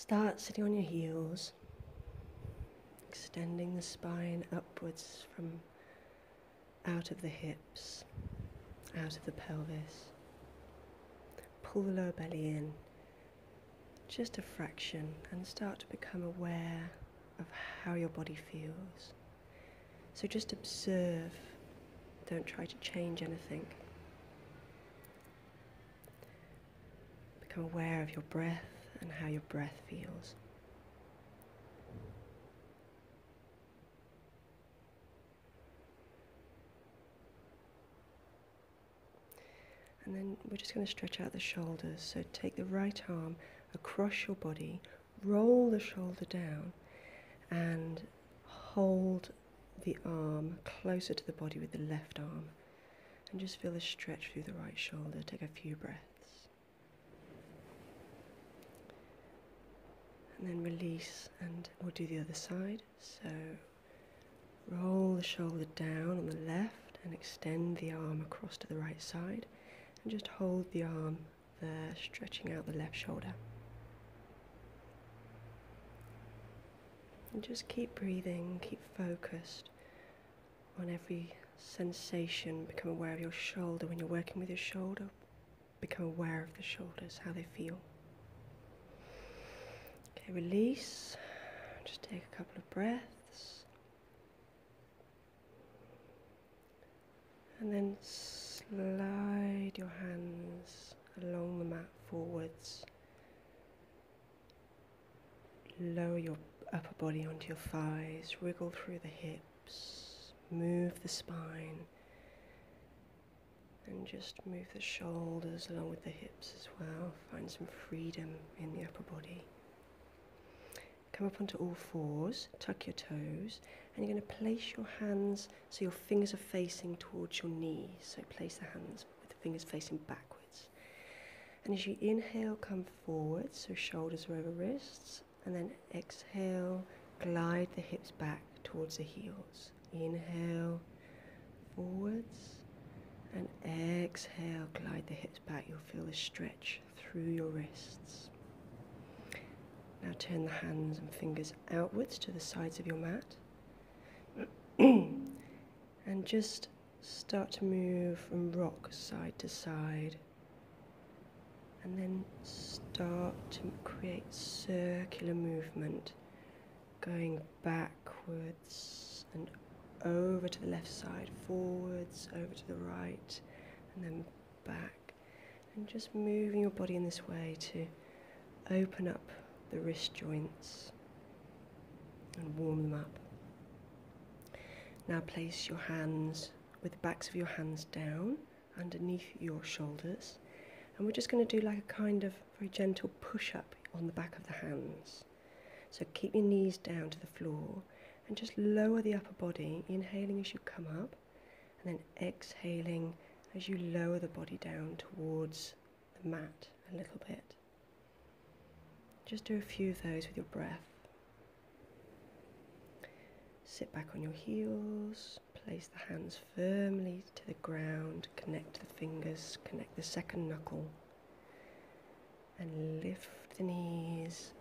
Start sitting on your heels, extending the spine upwards from out of the hips, out of the pelvis. Pull the lower belly in, just a fraction, and start to become aware of how your body feels. So just observe, don't try to change anything. Become aware of your breath and how your breath feels. And then we're just going to stretch out the shoulders. So take the right arm across your body, roll the shoulder down, and hold the arm closer to the body with the left arm. And just feel the stretch through the right shoulder. Take a few breaths. And then release, and we'll do the other side. So roll the shoulder down on the left and extend the arm across to the right side. And just hold the arm there, stretching out the left shoulder. And just keep breathing, keep focused on every sensation. Become aware of your shoulder. When you're working with your shoulder, become aware of the shoulders, how they feel. Okay, release. Just take a couple of breaths. And then slide your hands along the mat forwards. Lower your upper body onto your thighs, wriggle through the hips, move the spine, and just move the shoulders along with the hips as well. Find some freedom in the upper body. Come up onto all fours, tuck your toes, and you're going to place your hands so your fingers are facing towards your knees. So place the hands with the fingers facing backwards. And as you inhale, come forward, so shoulders are over wrists, and then exhale, glide the hips back towards the heels. Inhale, forwards, and exhale, glide the hips back. You'll feel the stretch through your wrists. Now turn the hands and fingers outwards to the sides of your mat. And just start to move from rock side to side. And then start to create circular movement, going backwards and over to the left side, forwards, over to the right, and then back. And just moving your body in this way to open up the wrist joints and warm them up. Now place your hands with the backs of your hands down underneath your shoulders, and we're just going to do like a kind of very gentle push-up on the back of the hands. So keep your knees down to the floor and just lower the upper body, inhaling as you come up, and then exhaling as you lower the body down towards the mat a little bit. Just do a few of those with your breath. Sit back on your heels, place the hands firmly to the ground, connect the fingers, connect the second knuckle, and lift the knees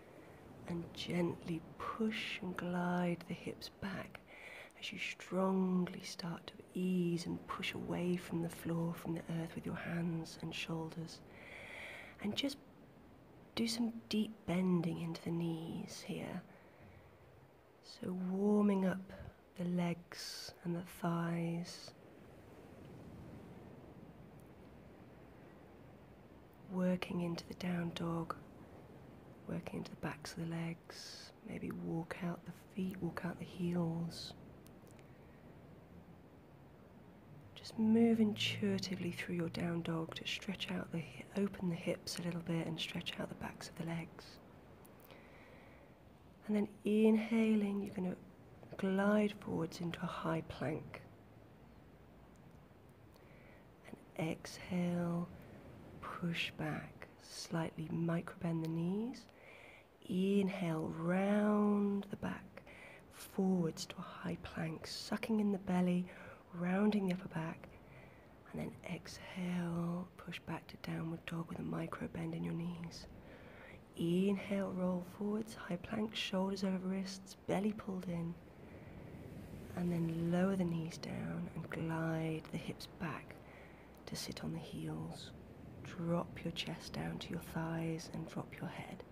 and gently push and glide the hips back as you strongly start to ease and push away from the floor, from the earth with your hands and shoulders. And just do some deep bending into the knees here. So warming up the legs and the thighs. Working into the down dog. Working into the backs of the legs. Maybe walk out the feet, walk out the heels. Just move intuitively through your down dog to stretch out open the hips a little bit and stretch out the backs of the legs. And then inhaling, you're going to glide forwards into a high plank. And exhale, push back, slightly microbend the knees. Inhale, round the back, forwards to a high plank, sucking in the belly, rounding the upper back, and then exhale, push back to downward dog with a micro bend in your knees. Inhale, roll forwards, high plank, shoulders over wrists, belly pulled in. And then lower the knees down and glide the hips back to sit on the heels. Drop your chest down to your thighs and drop your head.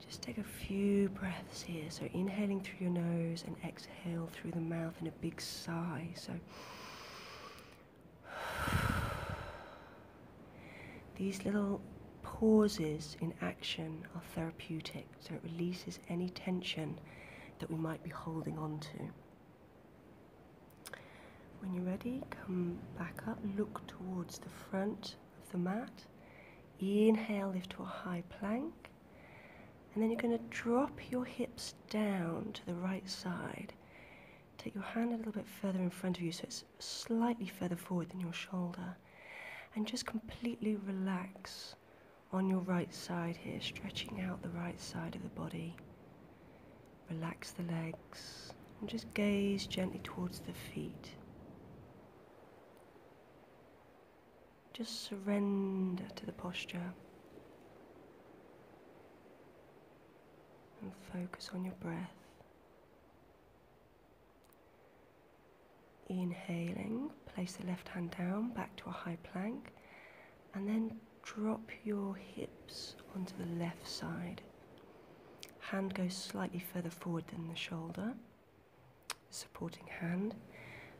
Just take a few breaths here. So inhaling through your nose and exhale through the mouth in a big sigh. So these little pauses in action are therapeutic, so it releases any tension that we might be holding on to. When you're ready, come back up, look towards the front of the mat. Inhale, lift to a high plank. And then you're going to drop your hips down to the right side. Take your hand a little bit further in front of you so it's slightly further forward than your shoulder. And just completely relax on your right side here, stretching out the right side of the body. Relax the legs and just gaze gently towards the feet. Just surrender to the posture and focus on your breath. Inhaling, place the left hand down back to a high plank and then drop your hips onto the left side. Hand goes slightly further forward than the shoulder, supporting hand,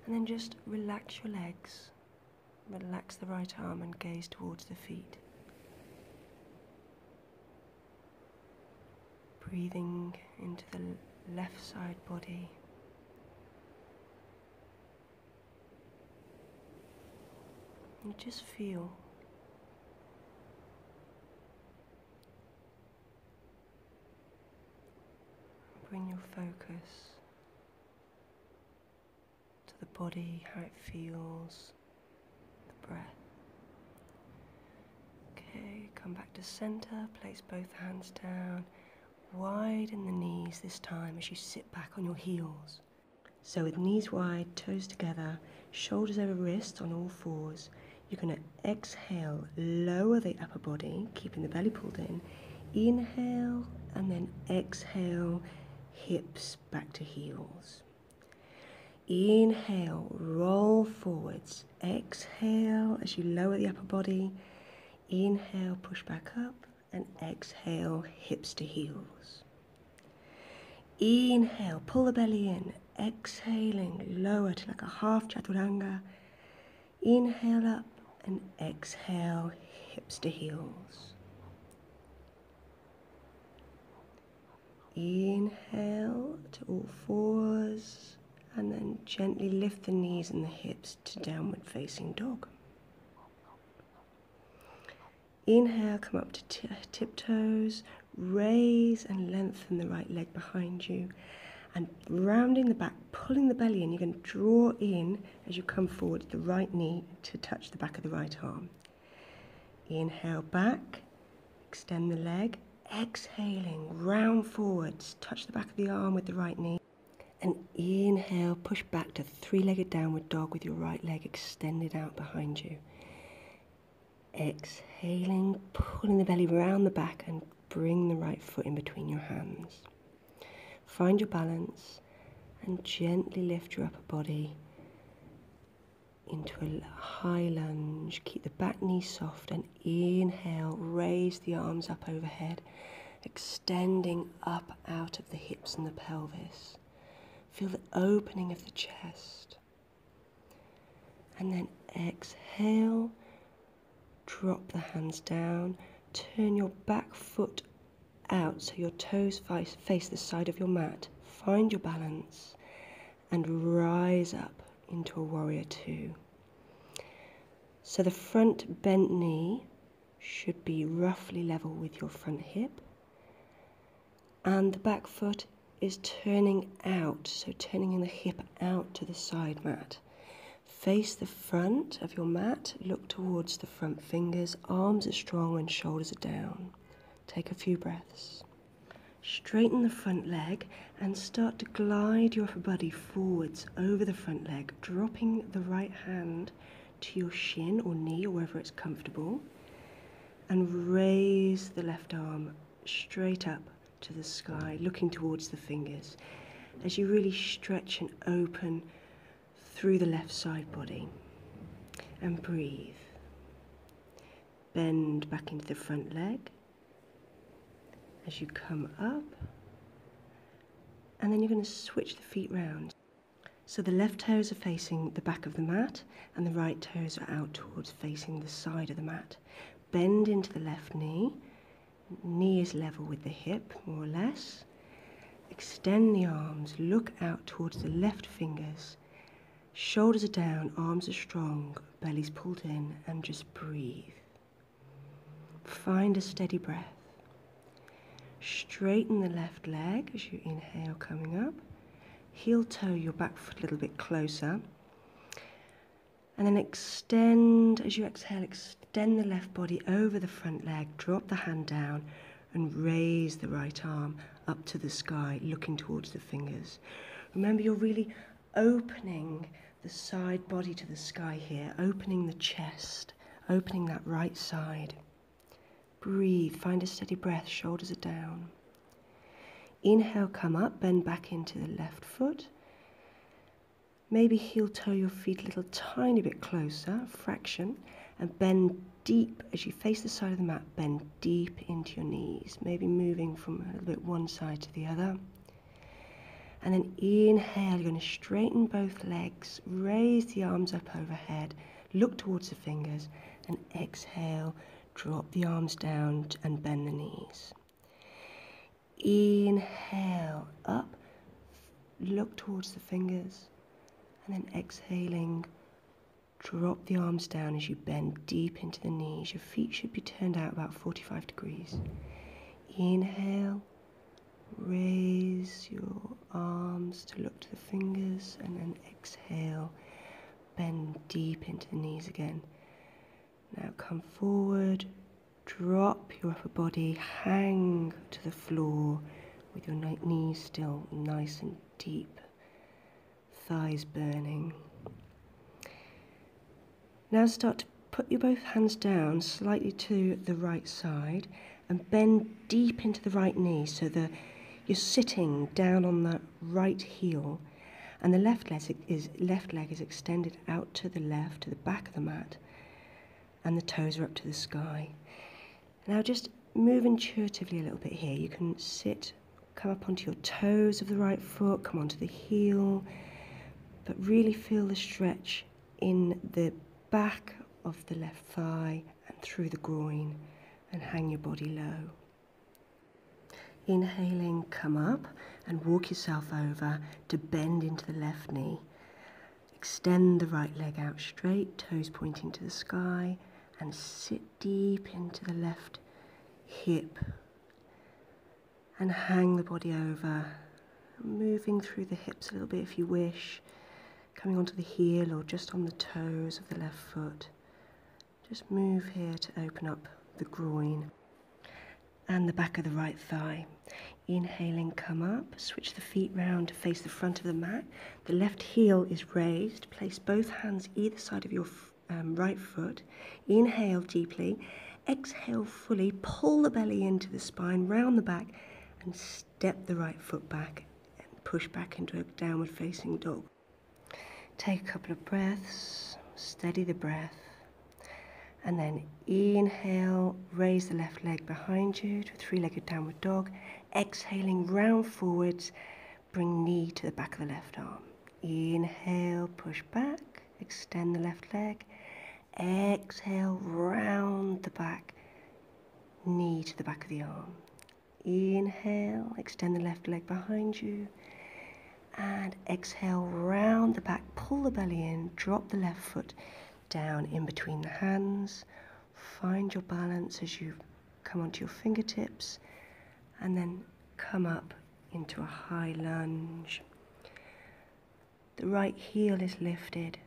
and then just relax your legs. Relax the right arm and gaze towards the feet. Breathing into the left side body. And just feel. Bring your focus to the body, how it feels, the breath. Okay, come back to center, place both hands down, widen the knees this time as you sit back on your heels. So with knees wide, toes together, shoulders over wrists on all fours, you're going to exhale, lower the upper body, keeping the belly pulled in. Inhale and then exhale, hips back to heels. Inhale, roll forwards. Exhale as you lower the upper body. Inhale, push back up, and exhale, hips to heels. Inhale, pull the belly in. Exhaling, lower to like a half chaturanga. Inhale up and exhale, hips to heels. Inhale to all fours and then gently lift the knees and the hips to downward facing dog. Inhale, come up to tiptoes, raise and lengthen the right leg behind you and rounding the back, pulling the belly in. You're going to draw in as you come forward the right knee to touch the back of the right arm. Inhale back, extend the leg. Exhaling, round forwards, touch the back of the arm with the right knee. And inhale, push back to three-legged downward dog with your right leg extended out behind you. Exhaling, pulling the belly round the back and bring the right foot in between your hands. Find your balance and gently lift your upper body into a high lunge. Keep the back knee soft and inhale, raise the arms up overhead, extending up out of the hips and the pelvis. Feel the opening of the chest. And then exhale, drop the hands down, turn your back foot out so your toes face the side of your mat. Find your balance and rise up into a warrior two. So the front bent knee should be roughly level with your front hip and the back foot is turning out, so turning the hip out to the side mat. Face the front of your mat, look towards the front fingers, arms are strong and shoulders are down. Take a few breaths. Straighten the front leg and start to glide your upper body forwards over the front leg, dropping the right hand to your shin or knee or wherever it's comfortable and raise raise the left arm straight up to the sky, looking towards the fingers, as you really stretch and open through the left side body. And breathe. Bend back into the front leg as you come up, and then you're going to switch the feet round. So the left toes are facing the back of the mat and the right toes are out towards facing the side of the mat. Bend into the left knee. Knee is level with the hip, more or less. Extend the arms, look out towards the left fingers. Shoulders are down, arms are strong, belly's pulled in, and just breathe. Find a steady breath. Straighten the left leg as you inhale, coming up. Heel toe your back foot a little bit closer. And then extend, as you exhale, extend the left body over the front leg, drop the hand down and raise the right arm up to the sky, looking towards the fingers. Remember, you're really opening the side body to the sky here, opening the chest, opening that right side. Breathe, find a steady breath, shoulders are down. Inhale, come up, bend back into the left foot. Maybe heel toe your feet a little tiny bit closer, fraction, and bend deep as you face the side of the mat, bend deep into your knees, maybe moving from a little bit one side to the other. And then inhale, you're going to straighten both legs, raise the arms up overhead, look towards the fingers, and exhale, drop the arms down and bend the knees. Inhale, up, look towards the fingers, and then exhaling, drop the arms down as you bend deep into the knees. Your feet should be turned out about 45 degrees. Inhale, raise your arms to look to the fingers, and then exhale, bend deep into the knees again. Now come forward, drop your upper body, hang to the floor with your knees still nice and deep, thighs burning. Now start to put your both hands down slightly to the right side and bend deep into the right knee so you're sitting down on the right heel and the left leg is extended out to the left, to the back of the mat, and the toes are up to the sky. Now just move intuitively a little bit here. You can sit, come up onto your toes of the right foot, come onto the heel, but really feel the stretch in the back of the left thigh and through the groin, and hang your body low. Inhaling, come up and walk yourself over to bend into the left knee. Extend the right leg out straight, toes pointing to the sky, and sit deep into the left hip and hang the body over, moving through the hips a little bit if you wish, coming onto the heel or just on the toes of the left foot. Just move here to open up the groin and the back of the right thigh. Inhaling, come up, switch the feet round to face the front of the mat. The left heel is raised. Place both hands either side of your right foot. Inhale deeply, exhale fully, pull the belly into the spine, round the back, and step the right foot back and push back into a downward facing dog. Take a couple of breaths, steady the breath, and then inhale, raise the left leg behind you to a three-legged downward dog. Exhaling, round forwards, bring knee to the back of the left arm. Inhale, push back, extend the left leg. Exhale, round the back, knee to the back of the arm. Inhale, extend the left leg behind you. And exhale, round the back, pull the belly in, drop the left foot down in between the hands. Find your balance as you come onto your fingertips, and then come up into a high lunge. The right heel is lifted,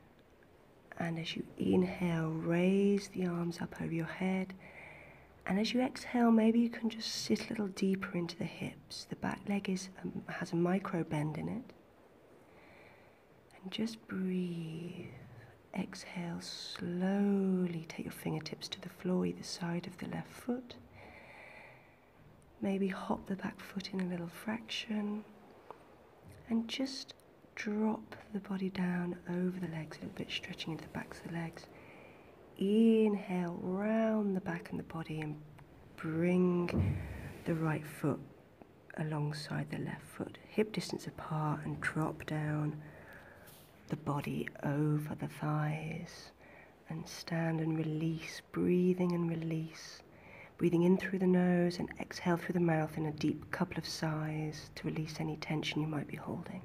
and as you inhale, raise the arms up over your head. And as you exhale, maybe you can just sit a little deeper into the hips. The back leg has a micro bend in it. And just breathe. Exhale slowly. Take your fingertips to the floor, either side of the left foot. Maybe hop the back foot in a little fraction and just drop the body down over the legs a little bit, stretching into the backs of the legs. Inhale, round the back and the body and bring the right foot alongside the left foot, hip distance apart, and drop down the body over the thighs and stand and release, breathing and release. Breathing in through the nose and exhale through the mouth in a deep couple of sighs to release any tension you might be holding.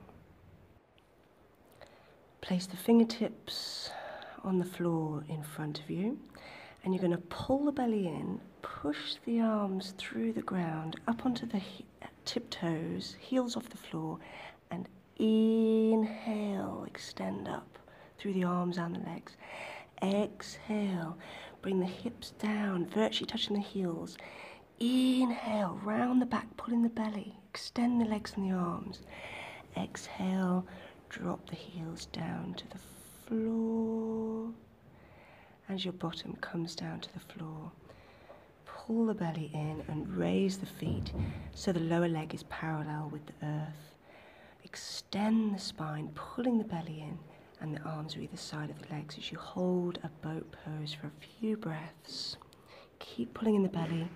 Place the fingertips on the floor in front of you, and you're going to pull the belly in, push the arms through the ground, up onto the tiptoes, heels off the floor, and inhale, extend up through the arms and the legs. Exhale, bring the hips down, virtually touching the heels. Inhale, round the back, pulling the belly, extend the legs and the arms. Exhale, drop the heels down to the floor. As your bottom comes down to the floor, pull the belly in and raise the feet so the lower leg is parallel with the earth. Extend the spine, pulling the belly in, and the arms are either side of the legs as you hold a boat pose for a few breaths. Keep pulling in the belly,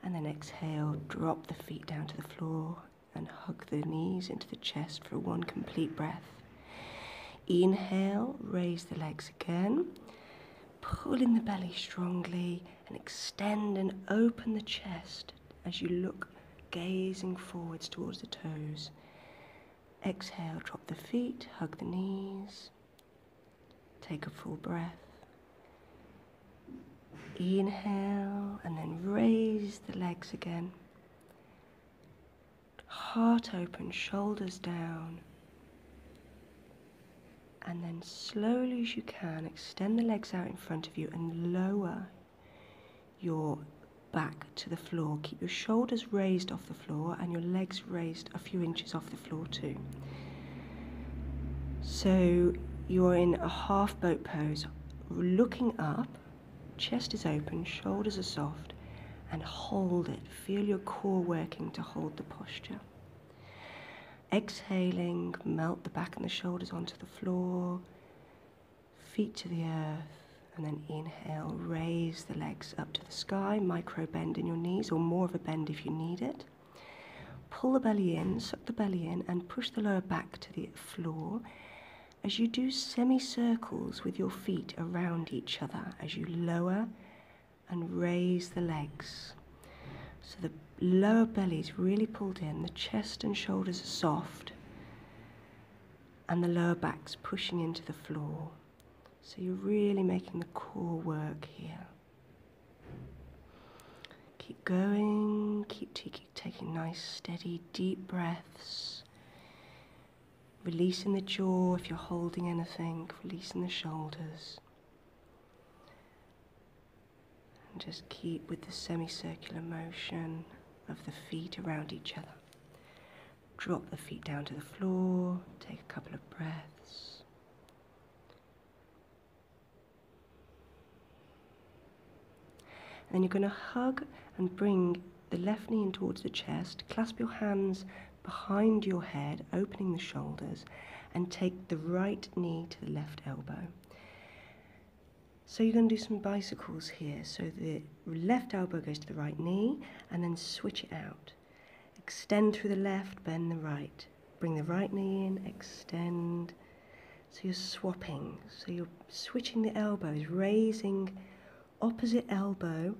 and then exhale, drop the feet down to the floor and hug the knees into the chest for one complete breath. Inhale, raise the legs again, pull in the belly strongly and extend and open the chest as you look, gazing forwards towards the toes. Exhale, drop the feet, hug the knees, take a full breath. Inhale and then raise the legs again. Heart open, shoulders down. And then slowly as you can, extend the legs out in front of you and lower your back to the floor. Keep your shoulders raised off the floor and your legs raised a few inches off the floor too. So you're in a half boat pose, looking up, chest is open, shoulders are soft, and hold it. Feel your core working to hold the posture. Exhaling, melt the back and the shoulders onto the floor, feet to the earth. And then inhale, raise the legs up to the sky, micro bend in your knees, or more of a bend if you need it. Pull the belly in, suck the belly in, and push the lower back to the floor as you do semicircles with your feet around each other as you lower and raise the legs. So the lower belly is really pulled in, the chest and shoulders are soft, and the lower back's pushing into the floor. So you're really making the core work here. Keep going, keep taking nice, steady, deep breaths. Releasing the jaw if you're holding anything, releasing the shoulders. And just keep with the semicircular motion of the feet around each other. Drop the feet down to the floor, take a couple of breaths. Then you're going to hug and bring the left knee in towards the chest, clasp your hands behind your head, opening the shoulders, and take the right knee to the left elbow. So you're going to do some bicycles here. So the left elbow goes to the right knee, and then switch it out. Extend through the left, bend the right. Bring the right knee in, extend. So you're swapping. So you're switching the elbows, raising opposite elbow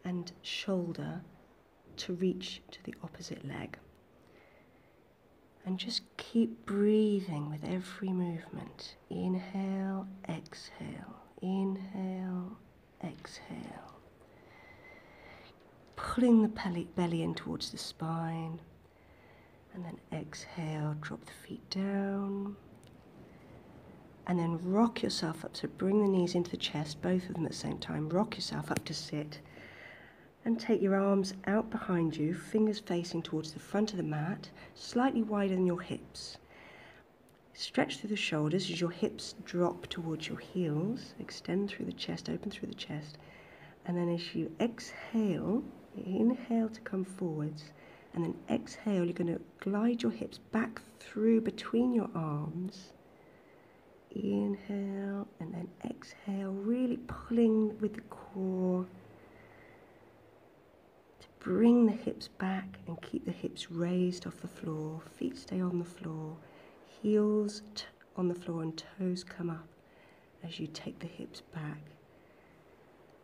and shoulder to reach to the opposite leg. And just keep breathing with every movement. Inhale, exhale, inhale, exhale. Pulling the belly in towards the spine, and then exhale, drop the feet down. And then rock yourself up, so bring the knees into the chest, both of them at the same time. Rock yourself up to sit. And take your arms out behind you, fingers facing towards the front of the mat, slightly wider than your hips. Stretch through the shoulders as your hips drop towards your heels. Extend through the chest, open through the chest. And then as you exhale, Inhale to come forwards, and then exhale, you're going to glide your hips back through between your arms. Inhale and then exhale, really pulling with the core to bring the hips back and keep the hips raised off the floor. Feet stay on the floor, heels on the floor and toes come up as you take the hips back.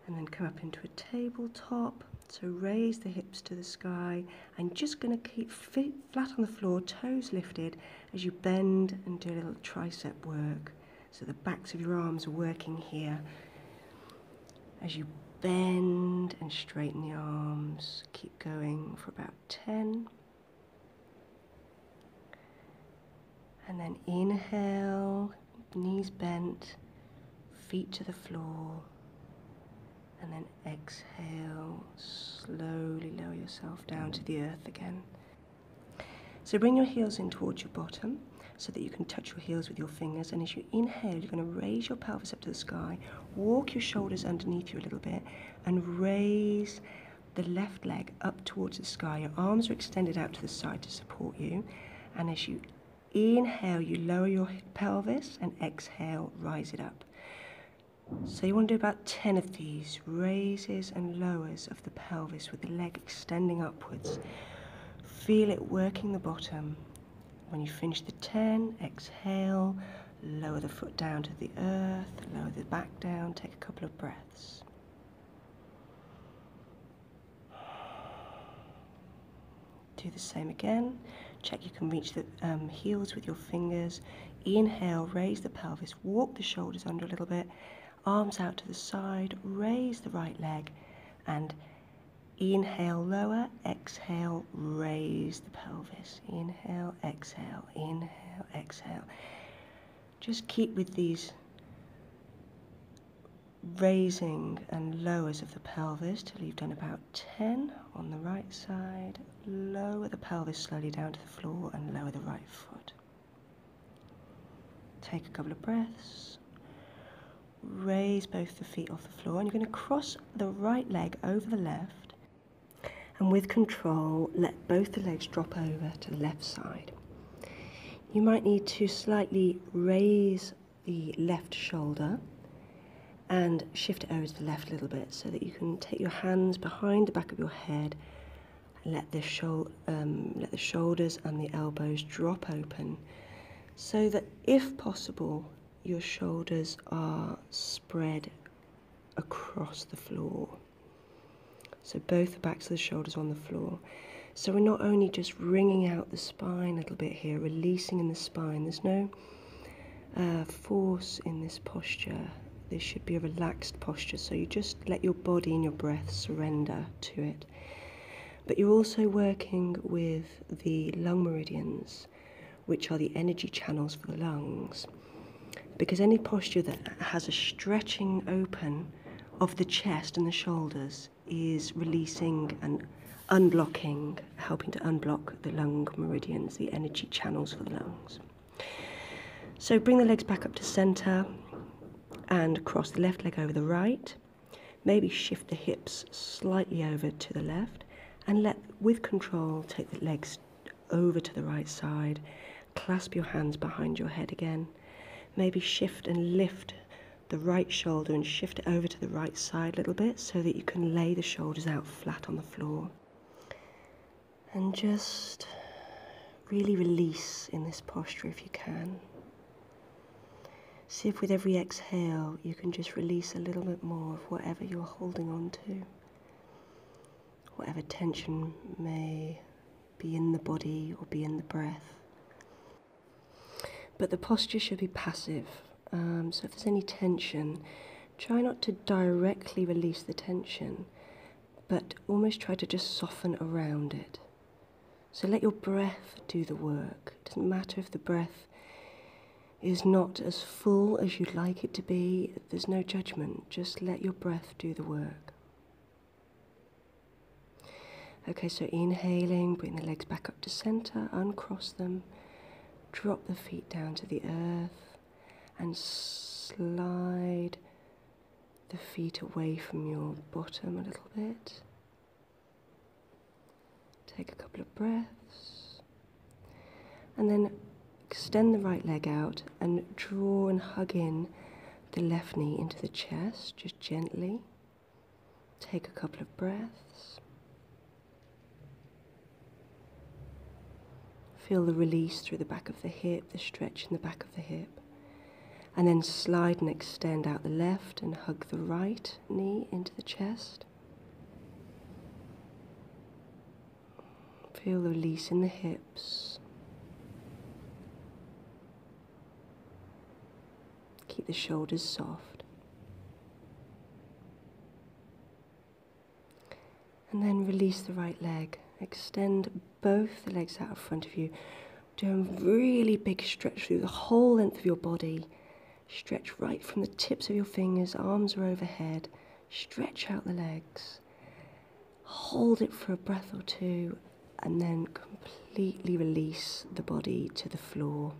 And then come up into a tabletop. So raise the hips to the sky. I'm just going to keep feet flat on the floor, toes lifted as you bend and do a little tricep work. So the backs of your arms are working here. As you bend and straighten the arms, keep going for about 10. And then inhale, knees bent, feet to the floor. And then exhale, slowly lower yourself down to the earth again. So bring your heels in towards your bottom so that you can touch your heels with your fingers. And as you inhale, you're going to raise your pelvis up to the sky, walk your shoulders underneath you a little bit, and raise the left leg up towards the sky. Your arms are extended out to the side to support you. And as you inhale, you lower your pelvis, and exhale, rise it up. So you want to do about 10 of these raises and lowers of the pelvis with the leg extending upwards. Feel it working the bottom. When you finish the 10, exhale, lower the foot down to the earth, lower the back down, take a couple of breaths. Do the same again. Check you can reach the heels with your fingers. Inhale, raise the pelvis, walk the shoulders under a little bit. Arms out to the side, raise the right leg, and inhale, lower, exhale, raise the pelvis. Inhale, exhale, inhale, exhale. Just keep with these raising and lowers of the pelvis till you've done about 10 on the right side. Lower the pelvis slowly down to the floor and lower the right foot. Take a couple of breaths. Raise both the feet off the floor, and you're going to cross the right leg over the left, and with control let both the legs drop over to the left side. You might need to slightly raise the left shoulder and shift it over to the left a little bit so that you can take your hands behind the back of your head and let the shoulders and the elbows drop open so that, if possible, your shoulders are spread across the floor. So both the backs of the shoulders on the floor. So we're not only just wringing out the spine a little bit here, releasing in the spine. There's no force in this posture. This should be a relaxed posture. So you just let your body and your breath surrender to it. But you're also working with the lung meridians, which are the energy channels for the lungs. Because any posture that has a stretching open of the chest and the shoulders is releasing and unblocking, helping to unblock the lung meridians, the energy channels for the lungs. So bring the legs back up to center and cross the left leg over the right. Maybe shift the hips slightly over to the left and let, with control, take the legs over to the right side. Clasp your hands behind your head again. Maybe shift and lift the right shoulder and shift it over to the right side a little bit so that you can lay the shoulders out flat on the floor. And just really release in this posture if you can. See if with every exhale you can just release a little bit more of whatever you're holding on to. Whatever tension may be in the body or be in the breath. But the posture should be passive, so if there's any tension, try not to directly release the tension, but almost try to just soften around it. So let your breath do the work. It doesn't matter if the breath is not as full as you'd like it to be. There's no judgment, just let your breath do the work. Okay, so inhaling, bring the legs back up to center, uncross them. Drop the feet down to the earth and slide the feet away from your bottom a little bit. Take a couple of breaths. And then extend the right leg out and draw and hug in the left knee into the chest, just gently. Take a couple of breaths. Feel the release through the back of the hip, the stretch in the back of the hip. And then slide and extend out the left and hug the right knee into the chest. Feel the release in the hips. Keep the shoulders soft. And then release the right leg. Extend both the legs out in front of you. Do a really big stretch through the whole length of your body. Stretch right from the tips of your fingers, arms are overhead. Stretch out the legs. Hold it for a breath or two, and then completely release the body to the floor.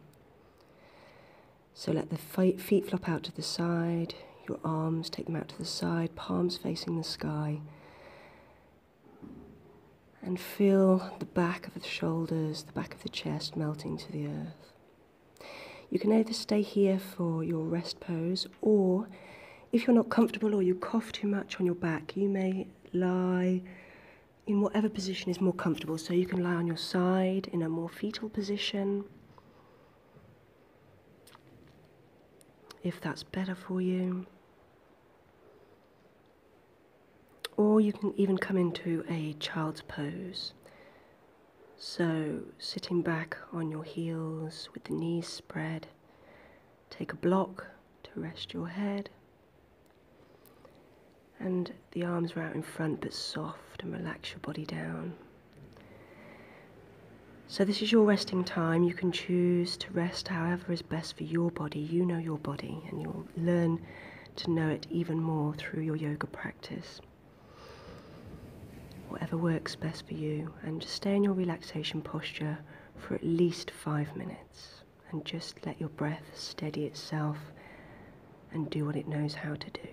So let the feet flop out to the side, your arms, take them out to the side, palms facing the sky. And feel the back of the shoulders, the back of the chest melting to the earth. You can either stay here for your rest pose, or if you're not comfortable or you cough too much on your back, you may lie in whatever position is more comfortable. So you can lie on your side in a more fetal position, if that's better for you. Or you can even come into a child's pose. So sitting back on your heels with the knees spread, take a block to rest your head. And the arms are out in front but soft, and relax your body down. So this is your resting time. You can choose to rest however is best for your body. You know your body, and you'll learn to know it even more through your yoga practice. Whatever works best for you, and just stay in your relaxation posture for at least 5 minutes, and just let your breath steady itself and do what it knows how to do.